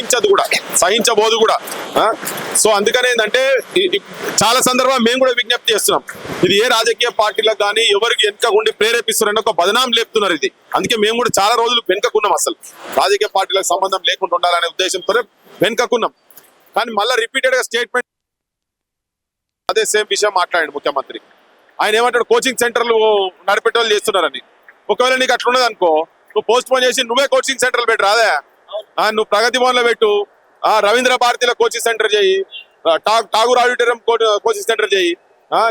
సహించదు కూడా, సహించబోదు కూడా. సో అందుకని ఏంటంటే చాలా సందర్భాలు మేము కూడా విజ్ఞప్తి చేస్తున్నాం, ఇది ఏ రాజకీయ పార్టీలకు కానీ ఎవరికి వెనుకకుండి ప్రేరేపిస్తున్నారని ఒక బదనాం లేపుతున్నారు ఇది. అందుకే మేము కూడా చాలా రోజులు వెనుకకున్నాం, అసలు రాజకీయ పార్టీలకు సంబంధం లేకుండా ఉండాలనే ఉద్దేశంతో వెనుకకున్నాం. కానీ మళ్ళీ రిపీటెడ్ గా స్టేట్మెంట్ అదే సేమ్ విషయం మాట్లాడాడు ముఖ్యమంత్రి. ఆయన ఏమంటాడు, కోచింగ్ సెంటర్లు నడిపేటోళ్ళు చేస్తున్నారని. ఒకవేళ నీకు అట్లున్నది అనుకో, నువ్వు పోస్ట్ పోన్ చేసి నువ్వే కోచింగ్ సెంటర్లు పెట్టు రాదా, నువ్వు ప్రగతి భవన్ లో పెట్టు, రవీంద్ర భారతిలో కోచింగ్ సెంటర్ చేయి, ఠాగూర్ ఆడిటోరియం కోచింగ్ సెంటర్ చేయి,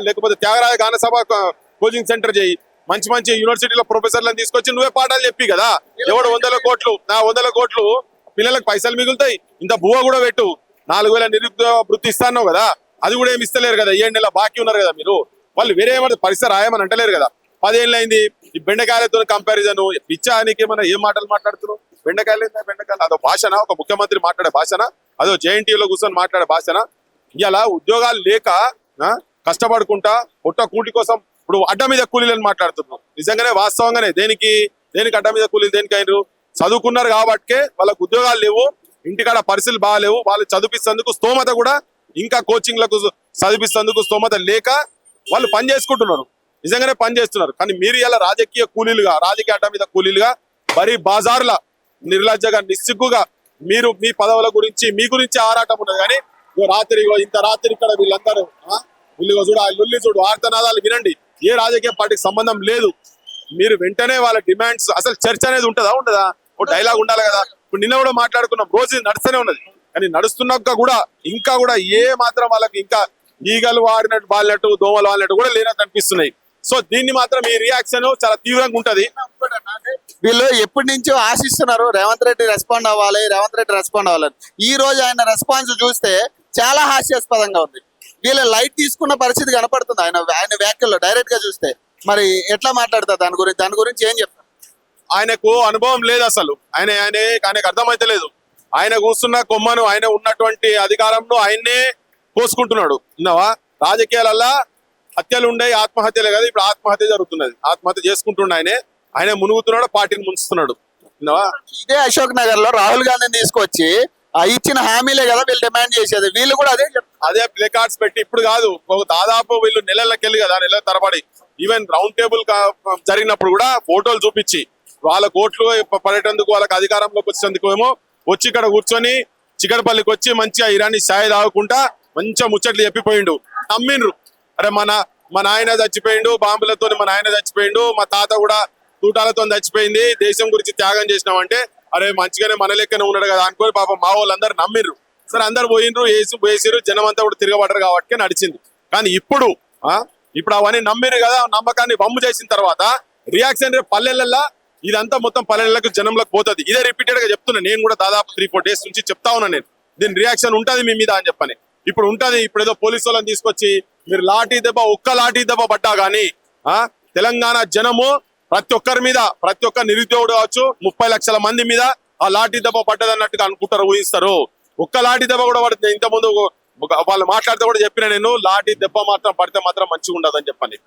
లేకపోతే త్యాగరాజ గానసభ కోచింగ్ సెంటర్ చేయి. మంచి మంచి యూనివర్సిటీలో ప్రొఫెసర్లను తీసుకొచ్చి నువ్వే పాఠాలు చెప్పి కదా. ఎవడు 100 కోట్లు పిల్లలకు పైసలు మిగులుతాయి. ఇంత బువ్వ కూడా పెట్టు, 4,000 నిరుద్యోగ వృత్తి ఇస్తాను కదా, అది కూడా ఏమి ఇస్తలేరు కదా. 7 నెలల బాకీ ఉన్నారు కదా మీరు. వాళ్ళు వేరే ఏమన్నా పరిసర రాయమని అంటలేరు కదా. 10 ఏళ్ళు అయింది ఈ బెండకాయలతో కంపారిజన్. పిచ్చానికి ఏమన్నా ఏం మాటలు మాట్లాడుతున్నావు? బెండకాయలు అదో భాషన, ఒక ముఖ్యమంత్రి మాట్లాడే భాషన, అదో జేఎన్టీయూలో కూర్చొని మాట్లాడే భాషన. ఇలా ఉద్యోగాలు లేక కష్టపడుకుంటా పొట్ట కూటి కోసం ఇప్పుడు అడ్డ మీద కూలీలను మాట్లాడుతున్నాం. నిజంగానే వాస్తవంగానే దేనికి అడ్డ మీద కూలీలు దేనికి అయినరు? చదువుకున్నారు కాబట్టే వాళ్ళకు ఉద్యోగాలు లేవు, ఇంటికాడ పరిస్థితులు బాగాలేవు. వాళ్ళు చదివిస్తేందుకు స్తోమత కూడా, ఇంకా కోచింగ్లకు చదివిస్తేందుకు స్తోమత లేక వాళ్ళు పని చేసుకుంటున్నారు, నిజంగానే పని చేస్తున్నారు. కానీ మీరు ఇలా రాజకీయ అడ్డ మీద కూలీలుగా మరీ బాజార్ల నిర్లజ్జగా నిస్సిగ్గుగా మీరు మీ పదవుల గురించి మీ గురించి ఆరాటం ఉన్నది. కానీ ఇంత రాత్రి ఇక్కడ వీళ్ళందరూ చూడు, ఆ లుల్లి చూడు, ఆర్తనాదాలు వినండి. ఏ రాజకీయ పార్టీకి సంబంధం లేదు. మీరు వెంటనే వాళ్ళ డిమాండ్స్, అసలు చర్చ అనేది ఉండదా? ఒక డైలాగ్ ఉండాలి కదా. ఇప్పుడు నిన్న కూడా మాట్లాడుకున్నాం, రోజు నడుస్తూనే ఉన్నది. కానీ నడుస్తున్నాక కూడా ఇంకా కూడా ఏ మాత్రం వాళ్ళకి ఇంకా ఈగలు వాడినట్టు బాలినట్టు దోమలు వాడినట్టు కూడా లేనట్టు అనిపిస్తున్నాయి. సో దీన్ని మాత్రం ఈ రియాక్షన్ చాలా తీవ్రంగా ఉంటది. వీళ్ళు ఎప్పటి నుంచో ఆశిస్తున్నారు రేవంత్ రెడ్డి రెస్పాండ్ అవ్వాలి. ఈ రోజు ఆయన రెస్పాన్స్ చూస్తే చాలా హాస్యాస్పదంగా ఉంది. వీళ్ళు లైట్ తీసుకున్న పరిస్థితి కనపడుతుంది ఆయన వ్యాఖ్యల్లో డైరెక్ట్ గా చూస్తే. మరి ఎట్లా మాట్లాడతారు దాని గురించి ఏం చెప్తారు? ఆయనకు అనుభవం లేదు అసలు. ఆయనకు అర్థమైతే లేదు. ఆయన కూర్చున్న కొమ్మను, ఆయన ఉన్నటువంటి అధికారంలో ఆయన్నే కోసుకుంటున్నాడు. విన్నావా? రాజకీయాలల్లా హత్యలు ఉండే, ఆత్మహత్యలే కదా. ఇప్పుడు ఆత్మహత్య జరుగుతున్నది, ఆత్మహత్య చేసుకుంటుండే ఆయన మునుగుతున్నాడు, పార్టీని ముంచుతున్నాడు. విన్నావా? ఇదే అశోక్ నగర్ లో రాహుల్ గాంధీని తీసుకొచ్చి ఇచ్చిన హామీలే కదా వీళ్ళు డిమాండ్ చేసేది. వీళ్ళు కూడా అదే ప్లే కార్డ్స్ పెట్టి, ఇప్పుడు కాదు దాదాపు వీళ్ళు నెలలకెళ్ళి కదా, నెలల తరబడి ఈవెన్ రౌండ్ టేబుల్ జరిగినప్పుడు కూడా ఫోటోలు చూపించి వాళ్ళ కోట్లు పడేటందుకు, వాళ్ళకి అధికారంలోకి వచ్చేందుకు ఏమో వచ్చి ఇక్కడ కూర్చొని చికటపల్లికి వచ్చి మంచిగా ఇరానీ ఛాయ్ తాగుకుంటా మంచిగా ముచ్చట్లు చెప్పిపోయిండు. నమ్మిండ్రు. అరే మా నాయన చచ్చిపోయిండు, బాంబులతో మా నాయన చచ్చిపోయిండు, మా తాత కూడా తూటాలతో చచ్చిపోయింది, దేశం గురించి త్యాగం చేసినామంటే అరే మంచిగానే మన లెక్కనే ఉన్నాడు కదా అనుకోని పాపం మా వాళ్ళందరూ నమ్మిర్రు. సరే అందరు పోయినరు, వేసిరు, జనం అంతా కూడా తిరగబడ్డారు కాబట్టి నడిచింది. కానీ ఇప్పుడు అవన్నీ నమ్మిరు కదా, నమ్మకాన్ని వమ్ము చేసిన తర్వాత రియాక్షన్ పల్లెలల్లా ఇదంతా మొత్తం పల్లెలకు జనంలోకి పోతుంది. ఇదే రిపీటెడ్ గా చెప్తున్నా నేను కూడా, దాదాపు 3-4 డేస్ నుంచి చెప్తా ఉన్నా నేను. దీని రియాక్షన్ ఉంటది మీ మీద అని చెప్పని. ఇప్పుడు ఉంటది. ఇప్పుడు ఏదో పోలీసు వాళ్ళని తీసుకొచ్చి మీరు ఒక్క లాఠీ దెబ్బ పడ్డా గానీ తెలంగాణ జనము ప్రతి ఒక్కరి మీద, ప్రతి ఒక్క నిరుద్యోగుడు కావచ్చు, 30 లక్షల మంది మీద ఆ లాఠీ దెబ్బ పడ్డదన్నట్టుగా అనుకుంటారు, ఊహిస్తారు. ఒక్క లాఠీ దెబ్బ కూడా పడుతుంది. ఇంతకుముందు వాళ్ళు మాట్లాడితే కూడా చెప్పిన నేను, లాఠీ దెబ్బ మాత్రం పడితే మాత్రం మంచిగా ఉండదు అని చెప్పని.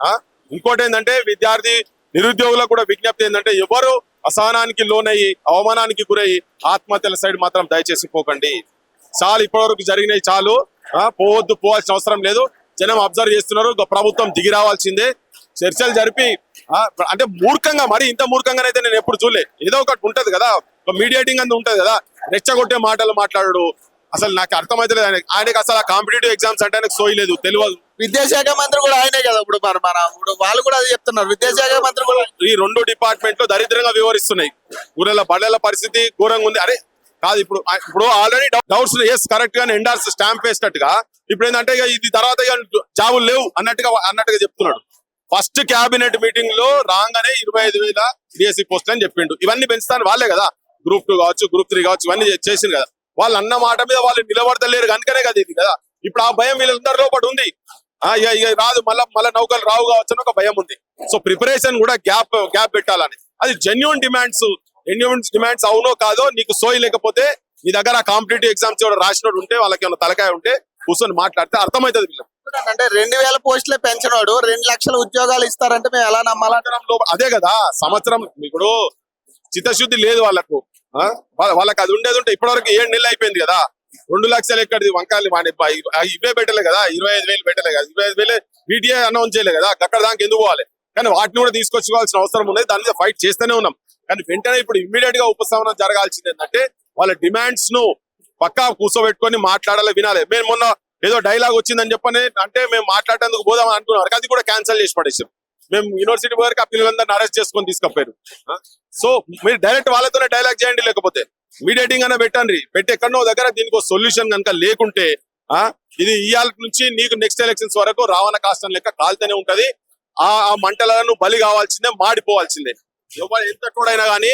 ఇంకోటి ఏంటంటే విద్యార్థి నిరుద్యోగులకు కూడా విజ్ఞప్తి ఏంటంటే, ఎవరు అసహనానికి లోనయ్యి అవమానానికి గురయ్యి ఆత్మహత్యల సైడ్ మాత్రం దయచేసి పోకండి. చాలు, ఇప్పటివరకు జరిగినాయి చాలు. పోవాల్సిన అవసరం లేదు. జనం అబ్జర్వ్ చేస్తున్నారు. ప్రభుత్వం దిగి రావాల్సిందే. చర్చలు జరిపి అంటే మూర్ఖంగా, మరి ఇంత మూర్ఖంగానైతే నేను ఎప్పుడు చూడలే. ఏదో ఒకటి ఉంటది కదా, మీడియేటింగ్ అంతా ఉంటది కదా, రెచ్చగొట్టే మాటలు మాట్లాడు. అసలు నాకు అర్థమైతే ఆయనకి అసలు కాంపిటేటివ్ ఎగ్జామ్స్ అంటే ఆయనకు సోయలేదు, తెలియదు. విద్యాశాఖ మంత్రి కూడా ఆయనే కదా. ఇప్పుడు వాళ్ళు కూడా అది చెప్తున్నారు. విద్యాశాఖ మంత్రి కూడా ఈ 2 డిపార్ట్మెంట్లు దరిద్రంగా వివరిస్తున్నాయి. ఊళ్ళ బళ్ళల పరిస్థితి ఘోరంగా ఉంది. అరే కాదు, ఇప్పుడు ఆల్రెడీ డౌట్స్ కరెక్ట్ గా ఎండార్స్ స్టాంప్ వేసినట్టుగా ఇప్పుడు ఏంటంటే ఇది తర్వాత జాబులు లేవు అన్నట్టుగా చెప్తున్నాడు. ఫస్ట్ క్యాబినెట్ మీటింగ్ లో రాగానే 25,000 డిఎస్సి పోస్టులు అని చెప్పిండు. ఇవన్నీ పెంచుతాను వాళ్ళే కదా, Group 2 కావచ్చు, Group 3 కావచ్చు, ఇవన్నీ చేసింది కదా. వాళ్ళు అన్న మాట మీద వాళ్ళు నిలబడతలేరు కనుకనే కదా ఇది కదా. ఇప్పుడు ఆ భయం వీళ్ళందరి లోపల ఉంది. ఇక రాదు, మళ్ళా నౌకలు రావు కావచ్చు అని ఒక భయం ఉంది. సో ప్రిపరేషన్ కూడా గ్యాప్ పెట్టాలని. అది జెన్యూన్ డిమాండ్స్ అవునో కాదో నీకు సోయి లేకపోతే నీ దగ్గర కాంపిటేటివ్ ఎగ్జామ్స్ కూడా రాసినోడు ఉంటే, వాళ్ళకి ఏమైనా తలకాయ ఉంటే కూర్చొని మాట్లాడితే అర్థమవుతుంది వీళ్ళకి. అంటే 2,000 పోస్టులే పెంచినోడు 2 లక్షల ఉద్యోగాలు ఇస్తారంటే మేము ఎలా నమ్మాలంటే? అదే కదా సంవత్సరం. ఇప్పుడు చిత్తశుద్ధి లేదు వాళ్ళకు. వాళ్ళకి అది ఉండేది ఉంటే ఇప్పటివరకు 7 నెలలు అయిపోయింది కదా. 2 లక్షలు ఎక్కడిది వంకాయలు ఇవే పెట్టలే కదా, 25,000 పెట్టలే కదా, 25,000 వీటియే అనౌన్స్ చేయలే కదా, అక్కడ దానికి ఎందుకు పోవాలి? కానీ వాటిని కూడా తీసుకొచ్చుకోవాల్సిన అవసరం ఉన్నది. దాని మీద ఫైట్ చేస్తూనే ఉన్నాం. కానీ వెంటనే ఇప్పుడు ఇమ్మీడియట్ గా ఉపశమనం జరగాల్సింది ఏంటంటే వాళ్ళ డిమాండ్స్ ను పక్కా కూర్చోబెట్టుకొని మాట్లాడాలి, వినాలి. మేము మొన్న ఏదో డైలాగ్ వచ్చిందని చెప్పని అంటే మేము మాట్లాడేందుకు పోదామని అనుకున్నాం, అది కూడా క్యాన్సిల్ చేసి పడేసాం. మేము యూనివర్సిటీ వరకు ఆ పిల్లలందరినీ అరెస్ట్ చేసుకొని తీసుకపోయారు. సో మీరు డైరెక్ట్ వాళ్ళతోనే డైలాగ్ చేయండి, లేకపోతే మీడియేటింగ్ అన్న పెట్టండి. పెట్టి ఎక్కడో దగ్గర దీనికి సొల్యూషన్ కనుక లేకుంటే ఇది ఇవాళ నుంచి నీకు నెక్స్ట్ ఎలక్షన్స్ వరకు రావణ కాష్టం లెక్క కాల్తూనే ఉంటది. ఆ మంటలను బలి కావాల్సిందే, మాడిపోవాల్సిందే. ఎంత తోడైనా కానీ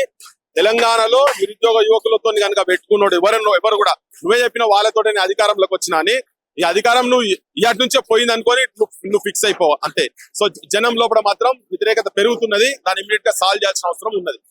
తెలంగాణలో నిరుద్యోగ యువకులతో కనుక పెట్టుకున్నాడు ఎవరు కూడా నువ్వే చెప్పిన వాళ్ళతోనే అధికారంలోకి వచ్చినా అని ఈ అధికారం నువ్వు ఇవాటి నుంచే పోయింది అనుకొని నువ్వు ఫిక్స్ అయిపోవు అంతే. సో జనం లోపల మాత్రం వ్యతిరేకత పెరుగుతున్నది. దాన్ని ఇమీడియట్ గా సాల్వ్ చేయాల్సిన అవసరం ఉన్నది.